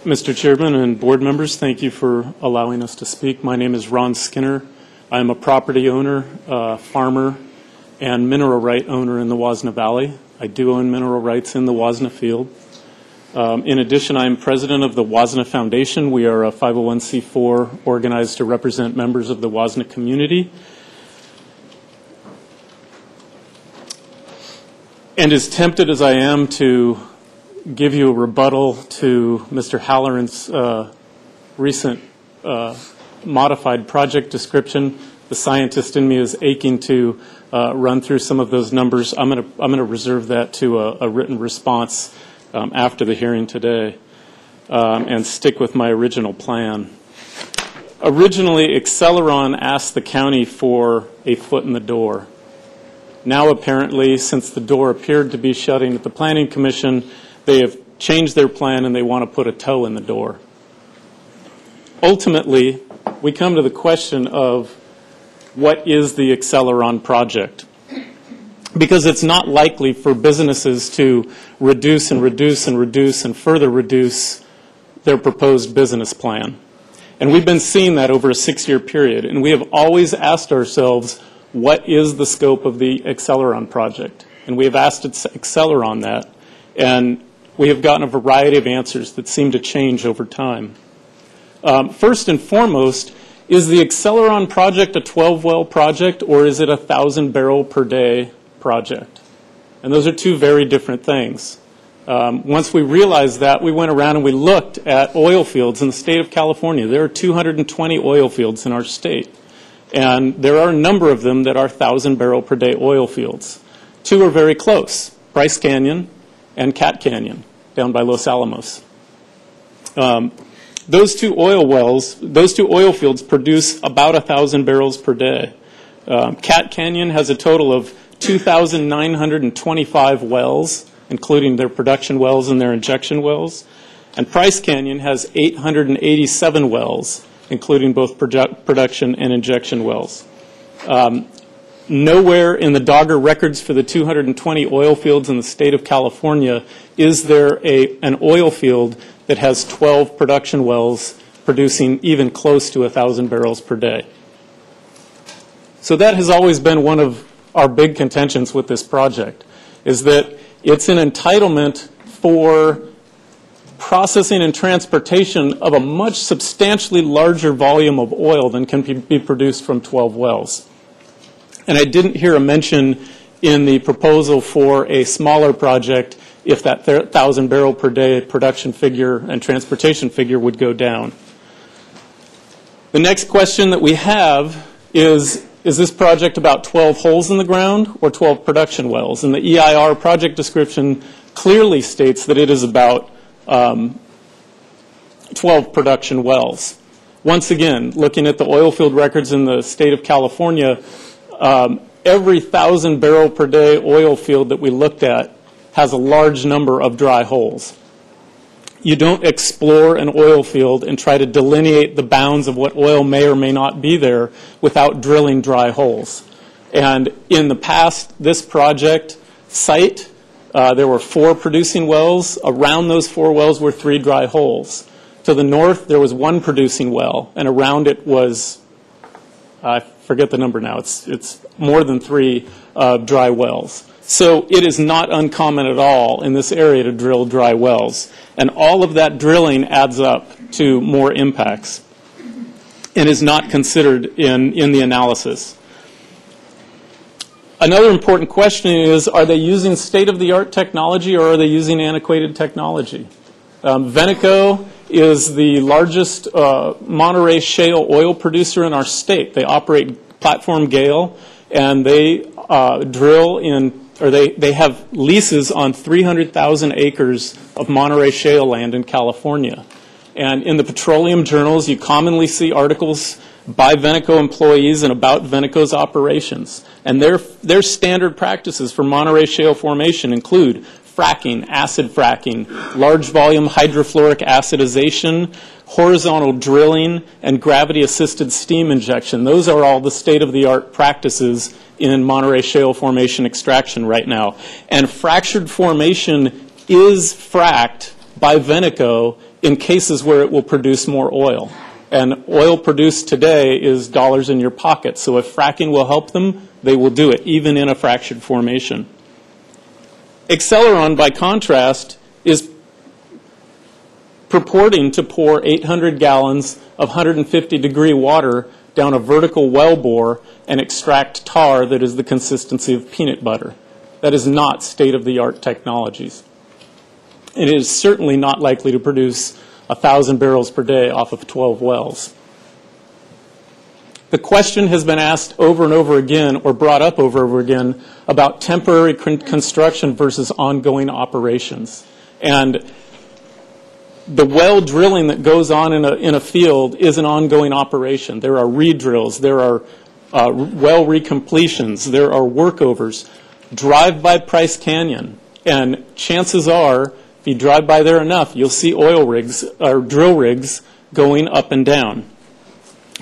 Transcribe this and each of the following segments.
Mr. Chairman and board members, thank you for allowing us to speak. My name is Ron Skinner. I am a property owner, farmer, and mineral right owner in the Huasna Valley. I do own mineral rights in the Huasna field. In addition, I am president of the Huasna Foundation. We are a 501c4 organized to represent members of the Huasna community. And as tempted as I am to give you a rebuttal to Mr. Halloran's recent modified project description, the scientist in me is aching to run through some of those numbers. I'm going to reserve that to a written response after the hearing today and stick with my original plan. Originally, Excelaron asked the county for a foot in the door. Now, apparently, since the door appeared to be shutting at the Planning Commission, they have changed their plan and they want to put a toe in the door. Ultimately, we come to the question of what is the Excelaron project? Because it's not likely for businesses to reduce and reduce and reduce and further reduce their proposed business plan. And we've been seeing that over a 6-year period. And we have always asked ourselves, what is the scope of the Excelaron project? And we have asked Excelaron that. And we have gotten a variety of answers that seem to change over time. First and foremost, is the Excelaron project a 12-well project, or is it a 1,000-barrel-per-day project? And those are two very different things. Once we realized that, we went around and we looked at oil fields in the state of California. There are 220 oil fields in our state. And there are a number of them that are 1,000-barrel-per-day oil fields. Two are very close, Bryce Canyon and Cat Canyon down by Los Alamos. Those two oil fields produce about 1,000 barrels per day. Cat Canyon has a total of 2,925 wells, including their production wells and their injection wells. And Bryce Canyon has 887 wells, including both production and injection wells. Nowhere in the Dogger records for the 220 oil fields in the state of California is there an oil field that has 12 production wells producing even close to 1,000 barrels per day. So that has always been one of our big contentions with this project, is that it's an entitlement for processing and transportation of a much substantially larger volume of oil than can be produced from 12 wells. And I didn't hear a mention in the proposal for a smaller project if that 1,000 barrel per day production figure and transportation figure would go down. The next question that we have is this project about 12 holes in the ground or 12 production wells? And the EIR project description clearly states that it is about 12 production wells. Once again, looking at the oil field records in the state of California, every 1,000 barrel per day oil field that we looked at has a large number of dry holes. You don't explore an oil field and try to delineate the bounds of what oil may or may not be there without drilling dry holes. And in the past, this project site, there were 4 producing wells. Around those 4 wells were 3 dry holes. To the north, there was 1 producing well, and around it was, I forget the number now, it's more than 3 dry wells. So it is not uncommon at all in this area to drill dry wells. And all of that drilling adds up to more impacts and is not considered in the analysis. Another important question is, are they using state-of-the-art technology or are they using antiquated technology? Veneco is the largest Monterey shale oil producer in our state. They operate Platform Gale, and they they have leases on 300,000 acres of Monterey shale land in California. And in the petroleum journals, you commonly see articles by Veneco employees and about Veneco's operations. And their standard practices for Monterey shale formation include fracking, acid fracking, large volume hydrofluoric acidization, horizontal drilling, and gravity-assisted steam injection. Those are all the state-of-the-art practices in Monterey shale formation extraction right now. And fractured formation is fracked by Veneco in cases where it will produce more oil. And oil produced today is dollars in your pocket. So if fracking will help them, they will do it, even in a fractured formation. Excelaron, by contrast, is purporting to pour 800 gallons of 150-degree water down a vertical well bore and extract tar that is the consistency of peanut butter. That is not state-of-the-art technologies. It is certainly not likely to produce 1,000 barrels per day off of 12 wells. The question has been asked over and over again, or brought up over and over again, about temporary construction versus ongoing operations. And the well drilling that goes on in a field is an ongoing operation. There are re-drills, there are well recompletions, there are workovers. Drive by Price Canyon, and chances are, if you drive by there enough, you'll see oil rigs or drill rigs going up and down.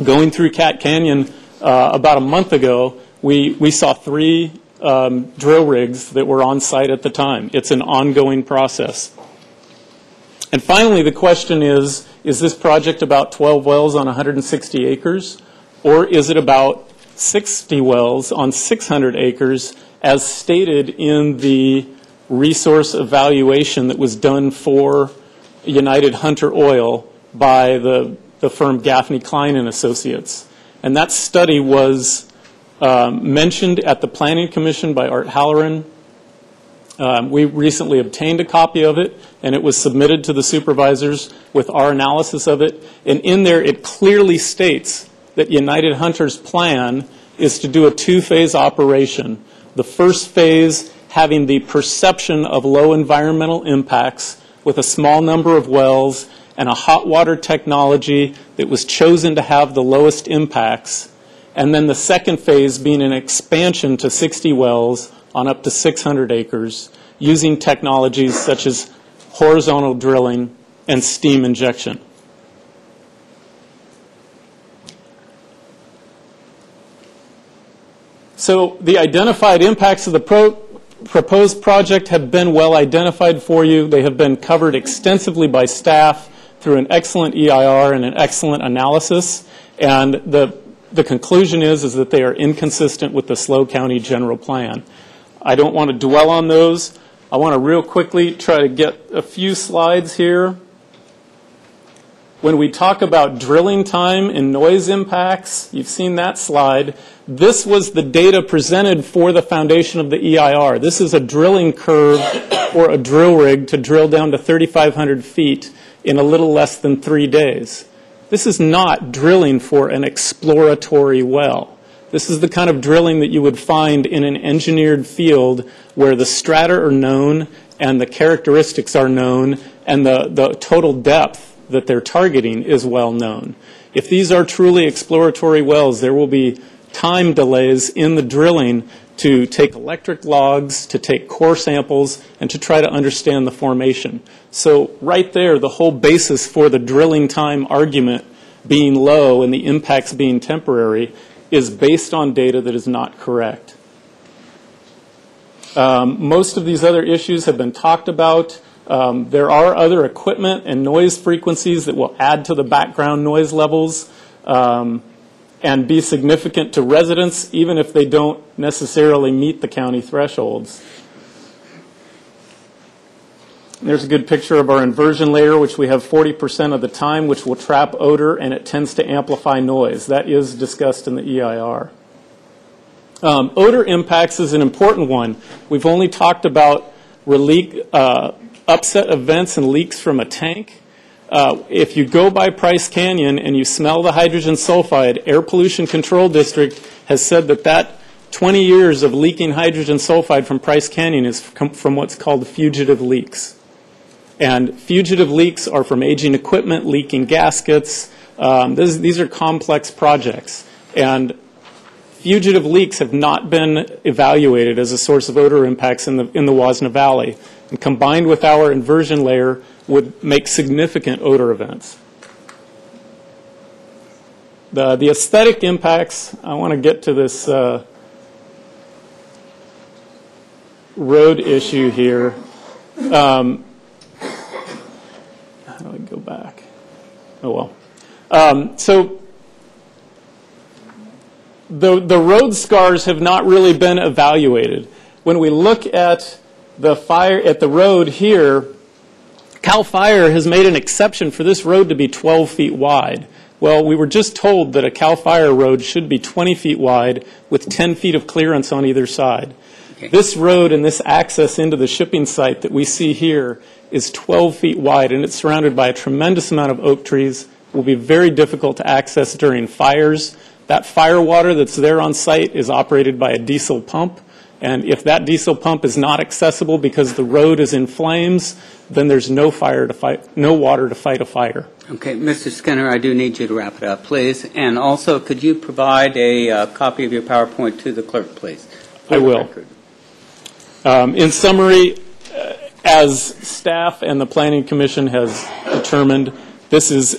Going through Cat Canyon about a month ago, we saw 3 drill rigs that were on site at the time. It's an ongoing process. And finally, the question is this project about 12 wells on 160 acres, or is it about 60 wells on 600 acres, as stated in the resource evaluation that was done for United Hunter Oil by the firm Gaffney Klein and Associates. And that study was mentioned at the Planning Commission by Art Halloran. We recently obtained a copy of it, and it was submitted to the supervisors with our analysis of it. And in there, it clearly states that United Hunter's plan is to do a 2-phase operation. The first phase having the perception of low environmental impacts with a small number of wells and a hot water technology that was chosen to have the lowest impacts. And then the second phase being an expansion to 60 wells on up to 600 acres using technologies such as horizontal drilling and steam injection. So the identified impacts of the proposed project have been well identified for you. They have been covered extensively by staff through an excellent EIR and an excellent analysis. And the conclusion is that they are inconsistent with the SLO County General Plan. I don't want to dwell on those. I want to real quickly try to get a few slides here. When we talk about drilling time and noise impacts, you've seen that slide. This was the data presented for the foundation of the EIR. This is a drilling curve for a drill rig to drill down to 3,500 feet in a little less than 3 days. This is not drilling for an exploratory well. This is the kind of drilling that you would find in an engineered field where the strata are known and the characteristics are known and the total depth that they're targeting is well known. If these are truly exploratory wells, there will be time delays in the drilling to take electric logs, to take core samples, and to try to understand the formation. So right there, the whole basis for the drilling time argument being low and the impacts being temporary is based on data that is not correct. Most of these other issues have been talked about. There are other equipment and noise frequencies that will add to the background noise levels and be significant to residents, even if they don't necessarily meet the county thresholds. There's a good picture of our inversion layer, which we have 40% of the time, which will trap odor, and it tends to amplify noise. That is discussed in the EIR. Odor impacts is an important one. We've only talked about upset events and leaks from a tank. If you go by Price Canyon and you smell the hydrogen sulfide, Air Pollution Control District has said that 20 years of leaking hydrogen sulfide from Price Canyon is from what's called fugitive leaks. And fugitive leaks are from aging equipment, leaking gaskets. These are complex projects. And fugitive leaks have not been evaluated as a source of odor impacts in the Huasna Valley. And combined with our inversion layer would make significant odor events. The aesthetic impacts, I want to get to this road issue here. How do I go back? Oh, well. So the road scars have not really been evaluated. When we look at the road here, CAL FIRE has made an exception for this road to be 12 feet wide. Well, we were just told that a CAL FIRE road should be 20 feet wide with 10 feet of clearance on either side. Okay. This road and this access into the shipping site that we see here is 12 feet wide, and it's surrounded by a tremendous amount of oak trees. It will be very difficult to access during fires. That fire water that's there on site is operated by a diesel pump. And if that diesel pump is not accessible because the road is in flames, then there's no water to fight a fire. Okay, Mr. Skinner, I do need you to wrap it up, please. And also, could you provide a copy of your PowerPoint to the clerk, please? I will. In summary, as staff and the Planning Commission has determined, this is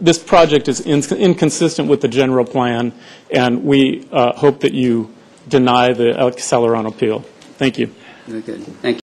this project is inconsistent with the general plan, and we hope that you deny the Excelaron appeal. Thank you. Very good. Thank you.